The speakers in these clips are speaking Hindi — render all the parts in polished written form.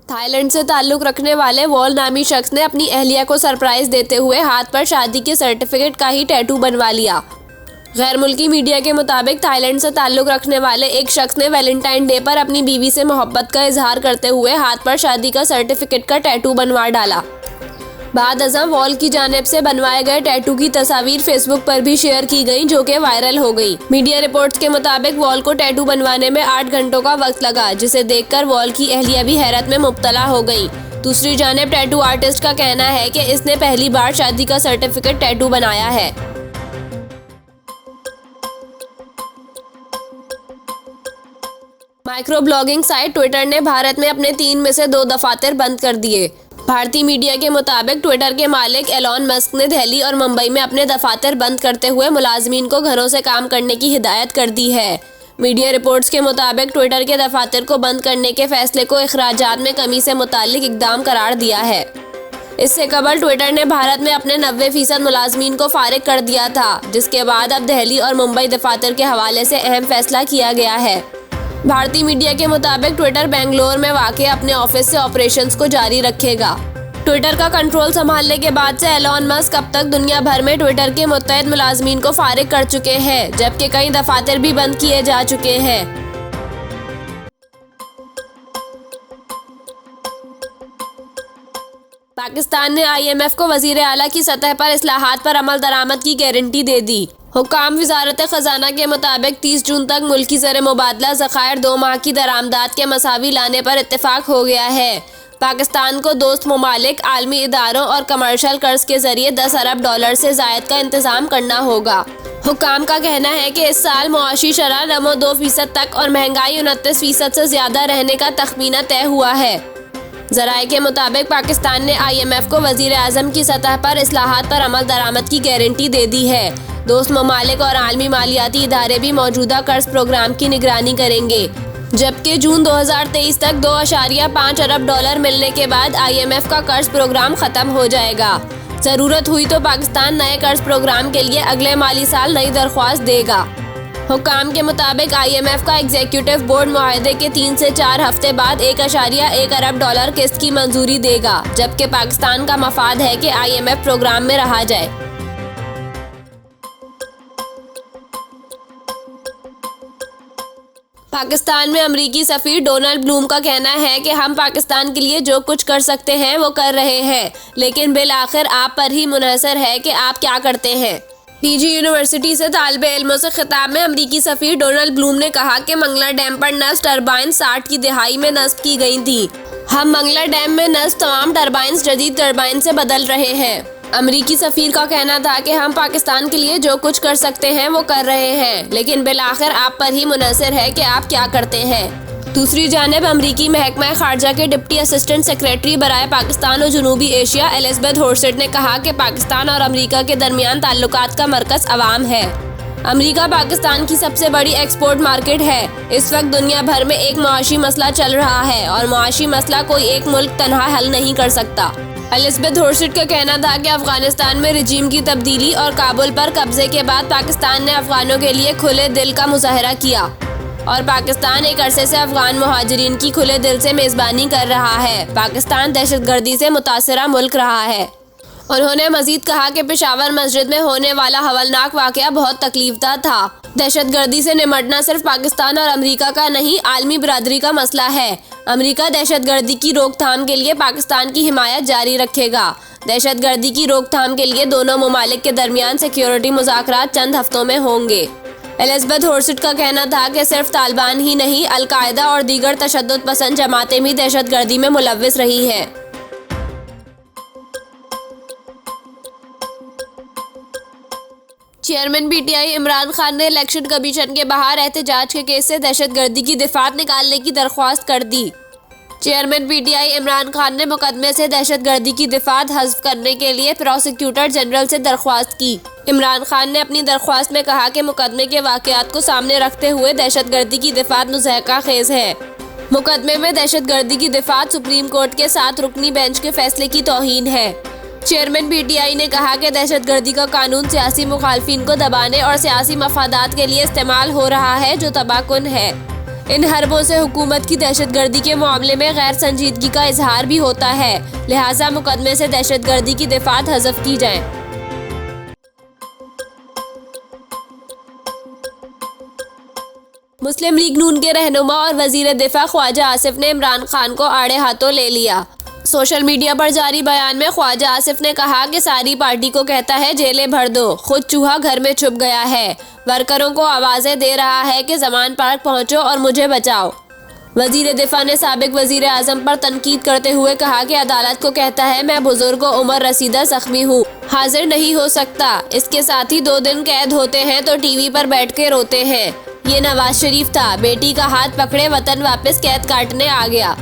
थाईलैंड से ताल्लुक रखने वाले वॉल नामी शख्स ने अपनी अहलिया को सरप्राइज देते हुए हाथ पर शादी के सर्टिफिकेट का ही टैटू बनवा लिया। गैर मुल्की मीडिया के मुताबिक थाईलैंड से ताल्लुक रखने वाले एक शख्स ने वैलेंटाइन डे पर अपनी बीवी से मोहब्बत का इजहार करते हुए हाथ पर शादी का सर्टिफिकेट का टैटू बनवा डाला। बाद अज़म वॉल की जानिब से बनवाए गए टैटू की तस्वीर फेसबुक पर भी शेयर की गई, जो कि वायरल हो गई। मीडिया रिपोर्ट्स के मुताबिक वॉल को टैटू बनवाने में 8 घंटों का वक्त लगा, जिसे देखकर वॉल की अहलिया भी हैरत में मुब्तला हो गई। दूसरी जानिब टैटू आर्टिस्ट का कहना है कि इसने पहली बार शादी का सर्टिफिकेट टैटू बनाया है। माइक्रो ब्लॉगिंग साइट ट्विटर ने भारत में अपने 3 में से 2 दफातर बंद कर दिए। भारतीय मीडिया के मुताबिक ट्विटर के मालिक एलॉन मस्क ने दिल्ली और मुंबई में अपने दफातर बंद करते हुए मुलाजमीन को घरों से काम करने की हिदायत कर दी है। मीडिया रिपोर्ट्स के मुताबिक ट्विटर के दफातर को बंद करने के फैसले को अखराजात में कमी से मुताल्लिक इक़दाम करार दिया है। इससे कबल ट्विटर ने भारत में अपने 90% मुलाजमीन को फारिग कर दिया था, जिसके बाद अब दिल्ली और मुंबई दफातर के हवाले से अहम फैसला किया गया है। भारतीय मीडिया के मुताबिक ट्विटर बेंगलोर में वाक़ अपने ऑफिस से ऑपरेशंस को जारी रखेगा। ट्विटर का कंट्रोल संभालने के बाद से एलॉन मस्क अब तक दुनिया भर में ट्विटर के मुत्तहिद मुलाजमीन को फारिग कर चुके हैं, जबकि कई दफातर भी बंद किए जा चुके हैं। पाकिस्तान ने IMF को वज़ीर आला की सतह पर इस्लाहात पर अमल दरामद की गारंटी दे दी। हुकाम वज़ारत ख़ज़ाना के मुताबिक 30 जून तक मुल्की ज़र मुबादला ज़खायर 2 माह की दरामदात के मसावी लाने पर इत्तेफाक हो गया है। पाकिस्तान को दोस्त ममालिक, आलमी इदारों और कमर्शल कर्ज के जरिए 10 अरब डॉलर से ज़ायद का इंतज़ाम करना होगा। हुकाम का कहना है कि इस साल मुआशी शरह नमो 2% तक और महंगाई 29% से ज़्यादा रहने का तखमीना तय हुआ है। ज़राए के मुताबिक पाकिस्तान ने IMF को वज़ीर आज़म की सतह पर इस्लाहात पर अमल दरामद की गारंटी दे दी है। दोस्त ममालिक और आलमी मालियाती इदारे भी मौजूदा कर्ज प्रोग्राम की निगरानी करेंगे, जबकि जून 2023 तक 2.5 अरब डॉलर मिलने के बाद IMF का कर्ज प्रोग्राम ख़त्म हो जाएगा। ज़रूरत हुई तो पाकिस्तान नए कर्ज प्रोग्राम के लिए अगले माली साल नई दरख्वास्त देगा। हुकाम के मुताबिक IMF का एग्जीक्यूटिव बोर्ड मुआहदे के 3 से 4 हफ्ते बाद 1.1 अरब डॉलर किस्त की मंजूरी देगा, जबकि पाकिस्तान का मफाद है कि IMF प्रोग्राम में रहा जाए। पाकिस्तान में अमरीकी सफ़ीर डोनाल्ड ब्लूम का कहना है कि हम पाकिस्तान के लिए जो कुछ कर सकते हैं वो कर रहे हैं, लेकिन बिल आखिर आप पर ही मुनहसर है कि आप क्या करते हैं। PG यूनिवर्सिटी से तालिबे इल्मों से खिताब में अमरीकी सफ़ीर डोनाल्ड ब्लूम ने कहा कि मंगला डैम पर नस्ब टरबाइन 60 की दहाई में नस्ब की गई थी। हम मंगला डैम में नस्ब तमाम टरबाइन जदीद टरबाइन से बदल रहे हैं। अमरीकी सफ़ीर का कहना था कि हम पाकिस्तान के लिए जो कुछ कर सकते हैं वो कर रहे हैं, लेकिन बिल आखिर आप पर ही मुनहसर है कि आप क्या करते हैं। दूसरी जानिब अमरीकी महकमा खारजा के डिप्टी असिस्टेंट सेक्रेटरी बराए पाकिस्तान और जनूबी एशिया एलिज़ाबेथ होर्सेट ने कहा कि पाकिस्तान और अमरीका के दरमियान ताल्लुकात का मरकज़ अवाम है। अमरीका पाकिस्तान की सबसे बड़ी एक्सपोर्ट मार्केट है। इस वक्त दुनिया भर में एक मुआशी मसला चल रहा है और मुआशी मसला कोई एक मुल्क तनहा हल नहीं कर सकता। एलिज़ाबेथ होर्सेट का कहना था कि अफगानिस्तान में रजीम की तब्दीली और काबुल पर कब्जे के बाद पाकिस्तान ने अफगानों के लिए खुले दिल का मुजाहरा किया और पाकिस्तान एक अरसे से अफगान मुहाजिरीन की खुले दिल से मेज़बानी कर रहा है। पाकिस्तान दहशतगर्दी से मुतासरा मुल्क रहा है। उन्होंने मजीद कहा कि पेशावर मस्जिद में होने वाला हवलनाक वाक़या बहुत तकलीफदा था। दहशतगर्दी से निमटना सिर्फ पाकिस्तान और अमरीका का नहीं, आलमी बिरादरी का मसला है। अमरीका दहशतगर्दी की रोकथाम के लिए पाकिस्तान की हिमायत जारी रखेगा। दहशतगर्दी की रोकथाम के लिए दोनों ममालिक के दरमियान सिक्योरिटी मुज़ाकरात चंद हफ्तों में होंगे। एलिज़ाबेथ होर्सेट का कहना था कि सिर्फ तालिबान ही नहीं, अल-कायदा और दीगर तशद्दुद पसंद जमातें भी दहशतगर्दी में मुलव्विस रही हैं। चेयरमैन PTI इमरान खान ने इलेक्शन कमीशन के बाहर एहतजाज के केस से दहशतगर्दी की दिफात निकालने की दरख्वास्त कर दी। चेयरमैन PTI इमरान खान ने मुकदमे से दहशतगर्दी की दिफात हज़्फ करने के लिए प्रोसिक्यूटर जनरल से दरख्वास्त की। इमरान खान ने अपनी दरख्वास्त में कहा कि मुकदमे के वाक़यात को सामने रखते हुए दहशतगर्दी की दिफात नुज़हका खेज़ है। मुकदमे में दहशतगर्दी की दिफात सुप्रीम कोर्ट के 7 रुकनी बेंच के फैसले की तौहीन है। चेयरमैन PTI ने कहा कि दहशतगर्दी का कानून सियासी मुखालफिन को दबाने और सियासी मफादात के लिए इस्तेमाल हो रहा है, जो तबाहकुन है। इन हरबों से हुकूमत की दहशतगर्दी के मामले में गैर संजीदगी का इजहार भी होता है, लिहाजा मुकदमे से दहशतगर्दी की दफात हज़फ की जाए। मुस्लिम लीग नून के रहनुमा और वजीर दिफा ख्वाजा आसिफ ने इमरान खान को आड़े हाथों ले लिया। सोशल मीडिया पर जारी बयान में ख्वाजा आसिफ ने कहा कि सारी पार्टी को कहता है जेलें भर दो, खुद चूहा घर में छुप गया है, वर्करों को आवाज़ें दे रहा है कि जमान पार्क पहुंचो और मुझे बचाओ। वजीर दिफा ने साबिक वजीर आजम पर तनकीद करते हुए कहा कि अदालत को कहता है मैं बुजुर्ग उमर रसीदा जख्मी हूँ, हाजिर नहीं हो सकता। इसके साथ ही 2 दिन कैद होते हैं तो टीवी पर बैठ के रोते हैं। ये नवाज शरीफ था, बेटी का हाथ पकड़े वतन वापस कैद काटने आ गया।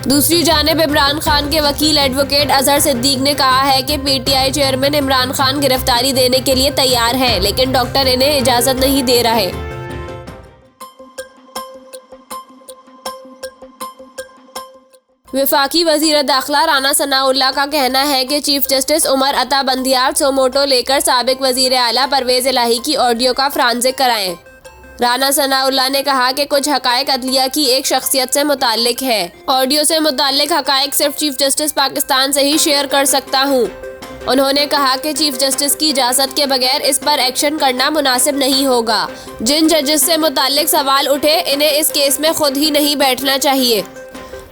दूसरी जानिब इमरान खान के वकील एडवोकेट अजहर सिद्दीक ने कहा है कि पीटीआई चेयरमैन इमरान खान गिरफ्तारी देने के लिए तैयार है, लेकिन डॉक्टर इन्हें इजाजत नहीं दे रहे। वफाकी वजीर दाखिला राना सनाउल्लाह का कहना है कि chief justice Umar Ata बंदियार suo motu लेकर साबिक वजीर आला परवेज इलाही की ऑडियो का फ्रांसिक कराएं। राना सनाउल्लाह ने कहा कि कुछ हकायक अदलिया की एक शख्सियत से मुताल्लिक है। ऑडियो से मुताल्लिक हकायक सिर्फ चीफ जस्टिस पाकिस्तान से ही शेयर कर सकता हूँ। उन्होंने कहा कि चीफ जस्टिस की इजाज़त के बगैर इस पर एक्शन करना मुनासिब नहीं होगा। जिन जजेस से मुताल्लिक सवाल उठे इन्हें इस केस में खुद ही नहीं बैठना चाहिए।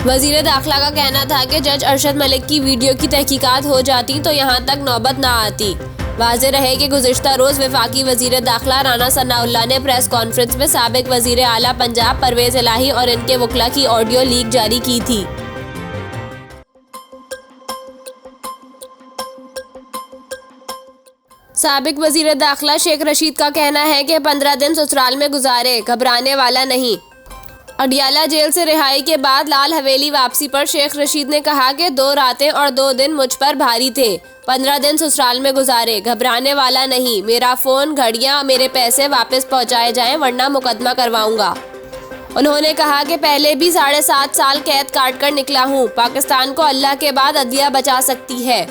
वजीर दाखिला का कहना था कि जज अरशद मलिक की वीडियो की तहकीकात हो जाती तो यहाँ तक नौबत ना आती। वाज़ेह रहे कि गुज़िश्ता रोज़ वफाकी वजीर दाखिला राना सनाउल्लाह ने प्रेस कॉन्फ्रेंस में साबिक वजीर आला पंजाब परवेज इलाही और इनके वकला की ऑडियो लीक जारी की थी। साबिक वजीर दाखिला शेख रशीद का कहना है कि 15 दिन ससुराल में गुजारे, घबराने वाला नहीं। अडियाला जेल से रिहाई के बाद लाल हवेली वापसी पर शेख रशीद ने कहा कि 2 रातें और 2 दिन मुझ पर भारी थे। 15 दिन ससुराल में गुजारे, घबराने वाला नहीं। मेरा फ़ोन, घड़ियाँ, मेरे पैसे वापस पहुँचाए जाएं वरना मुकदमा करवाऊंगा। उन्होंने कहा कि पहले भी 7.5 साल कैद काट कर निकला हूँ। पाकिस्तान को अल्लाह के बाद अदलिया बचा सकती है।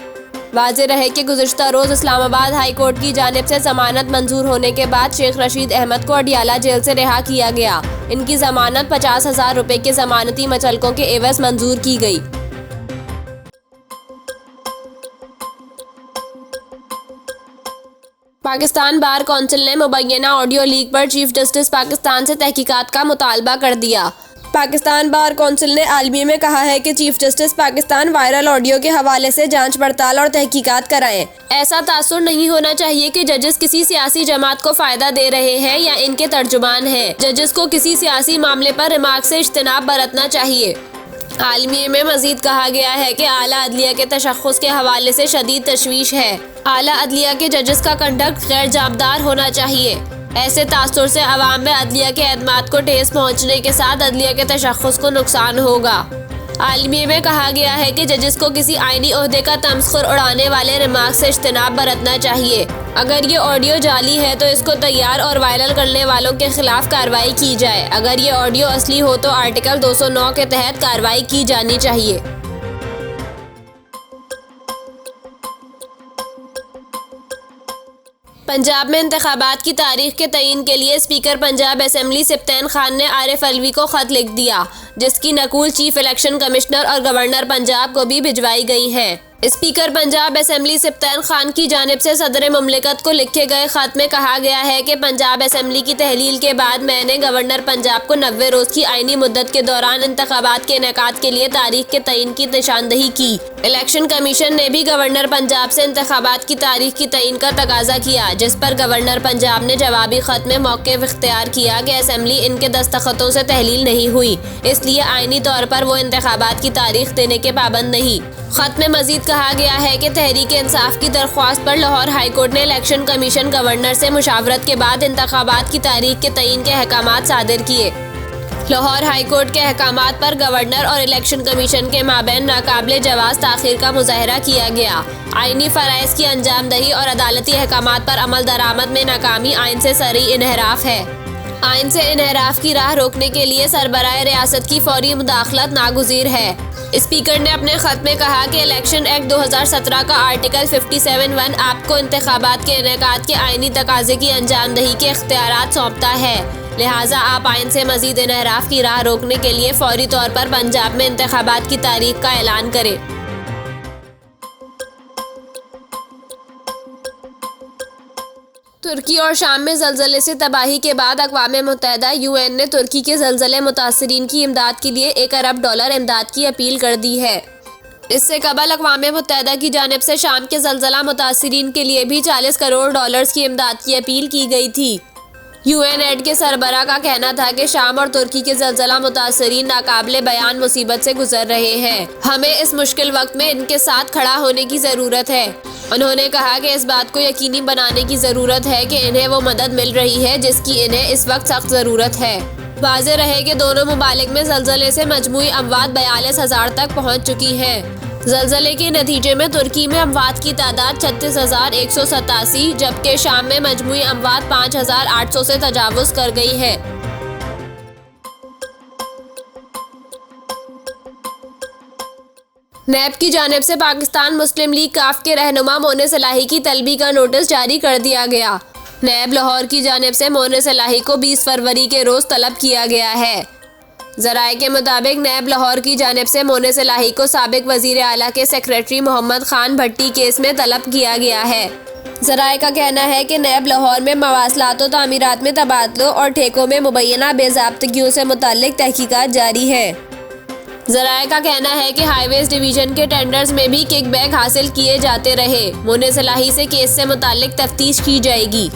वाज़ेह रहे कि गुज़िश्ता रोज़ इस्लामाबाद हाई कोर्ट की जानिब से जमानत मंजूर होने के बाद शेख रशीद अहमद को अडियाला जेल से रिहा किया गया। इनकी जमानत 50,000 रुपए के जमानती मचलकों के एवज मंजूर की गई। पाकिस्तान बार कौंसिल ने मुबैना ऑडियो लीक पर चीफ जस्टिस पाकिस्तान से तहकीकात का मुतालबा कर दिया। पाकिस्तान बार कौंसिल ने आलमी में कहा है कि chief justice Pakistan viral audio के हवाले से जांच पड़ताल और तहकीकात कराएं। ऐसा तासुर नहीं होना चाहिए कि जजेस किसी सियासी जमात को फायदा दे रहे हैं या इनके तर्जुमान हैं। जजेस को किसी सियासी मामले पर रिमार्क से इज्तिनाब बरतना चाहिए। आलमी में मजीद कहा गया है कि आला अदलिया के तशख्खुस के हवाले से शदीद तशवीश है। आला अदलिया के जजेस का कंडक्ट गैर जाबदार होना चाहिए। ऐसे तासुर से अवाम में अदलिया के एतमाद को ठेस पहुँचने के साथ अदलिया के तशख्खुस को नुकसान होगा। आलमी में कहा गया है कि जजेस को किसी आईनी ओहदे का तमस्खुर उड़ाने वाले रिमार्क से इज्तिनाब बरतना चाहिए। अगर ये ऑडियो जाली है तो इसको तैयार और वायरल करने वालों के खिलाफ कार्रवाई की जाए। अगर ये ऑडियो असली हो तो आर्टिकल 209 के तहत कार्रवाई की जानी चाहिए। पंजाब में इंतखाबात की तारीख के तयीन के लिए स्पीकर पंजाब असेंबली सिप्तैन खान ने आरिफ अलवी को खत लिख दिया, जिसकी नकूल चीफ इलेक्शन कमिश्नर और गवर्नर पंजाब को भी भिजवाई गई है। स्पीकर पंजाब असेंबली सिप्तैन खान की जानिब से सदर मुमलिकत को लिखे गए खत में कहा गया है कि पंजाब असेंबली की तहलील के बाद मैंने गवर्नर पंजाब को 90 रोज की आईनी मुद्दत के दौरान इंतखाबात के इनेकाद के लिए तारीख के तयीन की निशानदही की। इलेक्शन कमीशन ने भी गवर्नर पंजाब से इंतखाबात की तारीख की तयीन का तकाजा किया, जिस पर गवर्नर पंजाब ने जवाबी खत में मौक़िफ़ इख्तियार किया कि असेंबली इनके दस्तखतों से तहलील नहीं हुई, इसलिए आईनी तौर पर वो इंतखाबात की तारीख देने के पाबंद नहीं। खत में मजीद कहा गया है कि तहरीक इंसाफ की दरख्वास्त पर लाहौर हाई कोर्ट ने इलेक्शन कमीशन गवर्नर से मुशावरत के बाद इंतखाबात की तारीख के तयीन के अहकामात सादिर किए। लाहौर हाई कोर्ट के अहकामात पर गवर्नर और इलेक्शन कमीशन के माबैन नाकाबिले जवाज़ ताख़ीर का मुजाहरा किया गया। आईनी फ़राइज़ की अंजामदही और अदालती अहकामात पर अमल दरामद में नाकामी आइन से सरी इन्हराफ है। आइन से इन्हराफ की राह रोकने के लिए सरबराह रियासत की फौरी मुदाखलत नागुज़ीर है। स्पीकर ने अपने खत में कहा कि इलेक्शन एक्ट 2017 का आर्टिकल 57(1) आपको इंतखाबात के इनेकाद के आईनी तकाजे की अंजामदही के इख्तियारात सौंपता है। लिहाजा आप आइन से मजीद इनहराफ की राह रोकने के लिए फौरी तौर पर पंजाब में इंतखाबात की तारीख का ऐलान करें। तुर्की और शाम में ज़लज़ले से तबाही के बाद अक़वाम मुत्तहिदा UN ने तुर्की के ज़लज़ले मुतासरीन की इमदाद के लिए $1 अरब इमदाद की अपील कर दी है। इससे कबल अक़वाम मुत्तहिदा की जानिब से शाम के ज़लज़ला मुतासरीन के लिए भी $40 करोड़ की इमदाद की अपील की गई थी। UNAID के सरबराह का कहना था कि शाम और तुर्की के ज़लज़ला मुतासरीन नाकाबिले बयान मुसीबत से गुजर रहे हैं। हमें इस मुश्किल वक्त में इनके साथ खड़ा होने की ज़रूरत है। उन्होंने कहा कि इस बात को यकीनी बनाने की ज़रूरत है कि इन्हें वो मदद मिल रही है जिसकी इन्हें इस वक्त सख्त ज़रूरत है। वाज़ेह रहे कि दोनों मुमालिक में ज़लज़ले से मजमूई अमवात 42,000 तक पहुँच चुकी हैं। ज़लज़ले के नतीजे में तुर्की में अमवात की तादाद 36,187, जबकि शाम में मजमूई अमवात 5,800 से तजावुज़ कर गई है। नैब की जानिब से पाकिस्तान मुस्लिम लीग काफ के रहनुमा मोने सलाही की तलबी का नोटिस जारी कर दिया गया। नैब लाहौर की जानिब से मोने सलाही को 20 फरवरी के रोज़ तलब किया गया है। ज़राए के मुताबिक नैब लाहौर की जानिब से मोने सलाही को साबिक वज़ीर आला के सेक्रेटरी मोहम्मद खान भट्टी केस में तलब किया गया है। ज़राए का कहना है कि नैब लाहौर में मवासलात व तामीरात में तबादलों और ठेकों में मुबैना बेज़ाब्तगियों से मुताल्लिक तहकीकात जारी है। ज़राए का कहना है कि हाईवेज डिवीज़न के टेंडर्स में भी किकबैक हासिल किए जाते रहे। मोने सलाही से केस से मुताल्लिक तफ्तीश की जाएगी।